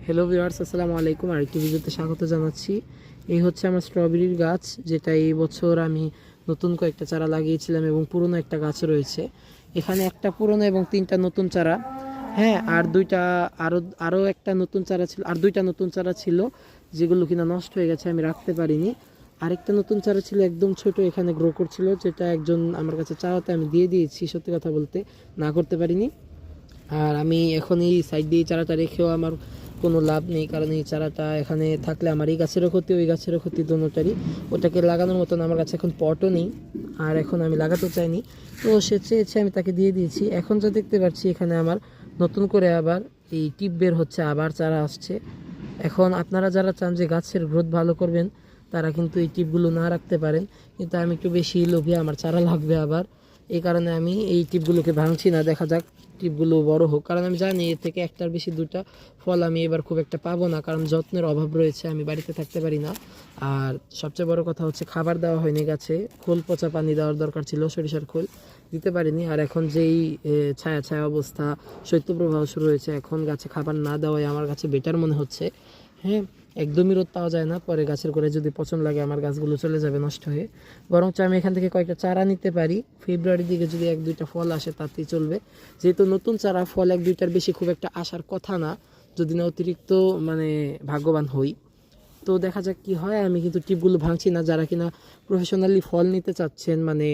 Hello viewers, আসসালামু আলাইকুম। আরেকটি ভিডিওতে স্বাগত জানাচ্ছি। এই হচ্ছে আমার স্ট্রবেরির গাছ, যেটা এই বছর আমি নতুন কয়েকটা চারা লাগিয়েছিলাম এবং পুরনো একটা গাছ রয়েছে এখানে, একটা পুরনো এবং তিনটা নতুন চারা। হ্যাঁ, আর দুইটা আরও একটা নতুন চারা ছিল, আর দুইটা নতুন চারা ছিল যেগুলো কিনা নষ্ট হয়ে গেছে, আমি রাখতে পারিনি। আরেকটা নতুন চারা ছিল একদম ছোট, এখানে গ্রো করছিল, যেটা একজন আমার কাছে চাওয়াতে আমি দিয়ে দিয়েছি। সত্যি কথা বলতে না করতে পারিনি। আর আমি এখন এই সাইড দিয়ে চারাটা রেখেও আমার কোনো লাভ নেই, কারণ এই চারাটা এখানে থাকলে আমার এই গাছেরও ক্ষতি, ওই গাছেরও ক্ষতি, দোনোটারই। ওটাকে লাগানোর মতন আমার কাছে এখন পটও নেই, আর এখন আমি লাগাতে চাইনি। তো সে চেয়েছে, আমি তাকে দিয়ে দিয়েছি। এখন যা দেখতে পাচ্ছি এখানে আমার নতুন করে আবার এই টিপ বের হচ্ছে, আবার চারা আসছে। এখন আপনারা যারা চান যে গাছের গ্রোথ ভালো করবেন, তারা কিন্তু এই টিপগুলো না রাখতে পারেন, কিন্তু আমি একটু বেশি লোভী, আমার চারা লাগবে আবার। এই কারণে আমি এই টিপগুলোকে ভাঙছি না, দেখা যাক টিপগুলো বড় হোক, কারণ আমি জানি এর থেকে একটার বেশি দুটা ফল আমি এবার খুব একটা পাবো না, কারণ যত্নের অভাব রয়েছে, আমি বাড়িতে থাকতে পারি না। আর সবচেয়ে বড় কথা হচ্ছে খাবার দেওয়া হয়নি গাছে, খোল পচা পানি দেওয়ার দরকার ছিল, সরিষার খোল দিতে পারিনি। আর এখন যেই ছায়া ছায়া অবস্থা, শৈত্যপ্রবাহ শুরু হয়েছে, এখন গাছে খাবার না দেওয়াই আমার কাছে বেটার মনে হচ্ছে। হ্যাঁ, একদমই রোদ পাওয়া যায় না, পরে গাছের গোড়ায় যদি পচন লাগে আমার গাছগুলো চলে যাবে নষ্ট হয়ে। বরঞ্চ আমি এখান থেকে কয়েকটা চারা নিতে পারি, ফেব্রুয়ারির দিকে যদি এক দুইটা ফল আসে তাতেই চলবে। যেহেতু নতুন চারা, ফল এক দুইটার বেশি খুব একটা আসার কথা না, যদি না অতিরিক্ত মানে ভাগ্যবান হই। তো দেখা যাক কি হয়। আমি কিন্তু টিপগুলো ভাঙছি না। যারা কিনা প্রফেশনালি ফল নিতে চাচ্ছেন, মানে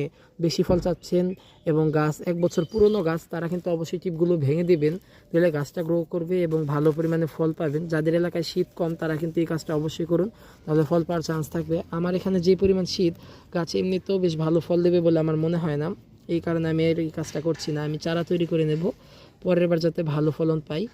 বেশি ফল চাচ্ছেন এবং গাছ এক বছর পুরনো গাছ, তারা কিন্তু অবশ্যই টিপগুলো ভেঙে দিবেন, দিলে গাছটা গ্রো করবে এবং ভালো পরিমাণে ফল পাবেন। যাদের এলাকায় শীত কম, তারা কিন্তু এই কাজটা অবশ্যই করুন, তাহলে ফল পাওয়ার চান্স থাকবে। আমার এখানে যে পরিমাণ শীত, গাছে এমনিতেও বেশ ভালো ফল দেবে বলে আমার মনে হয় না। এই কারণে আমি এই কাজটা করছি না, আমি চারা তৈরি করে নেব পরের বার যাতে ভালো ফলন পাই।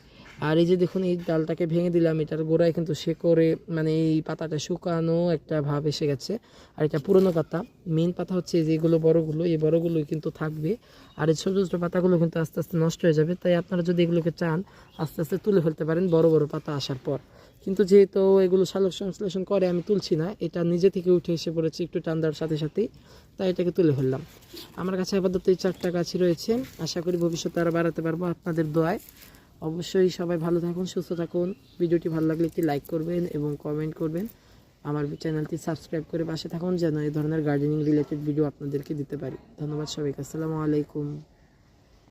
আর এই যে দেখুন, এই ডালটাকে ভেঙে দিলাম, এটার গোড়ায় কিন্তু শেকড়ে মানে এই পাতাটা শুকানো একটা ভাব এসে গেছে। আর এটা পুরনো পাতা, মেন পাতা হচ্ছে যেগুলো বড়গুলো, এই বড়গুলোই কিন্তু থাকবে, আর এই ছোটো ছোটো পাতাগুলো কিন্তু আস্তে আস্তে নষ্ট হয়ে যাবে। তাই আপনারা যদি এগুলোকে চান, আস্তে আস্তে তুলে ফেলতে পারেন বড় বড় পাতা আসার পর। কিন্তু যেহেতু এগুলো সালোক সংশ্লেষণ করে, আমি তুলছি না, এটা নিজে থেকে উঠে এসে পড়েছে একটু টান দেওয়ার সাথে সাথেই, তাই এটাকে তুলে ফেললাম। আমার কাছে আপাতত এই 4টা গাছই রয়েছে, আশা করি ভবিষ্যতে আরও বাড়াতে পারবো আপনাদের দোয়ায়। অবশ্যই সবাই ভালো থাকুন, সুস্থ থাকুন। ভিডিওটি ভালো লাগলে একটি লাইক করবেন এবং কমেন্ট করবেন। আমার চ্যানেলটি সাবস্ক্রাইব করে পাশে থাকুন, যেন এই ধরনের গার্ডেনিং রিলেটেড ভিডিও আপনাদেরকে দিতে পারি। ধন্যবাদ সবাইকে, আসসালামু আলাইকুম।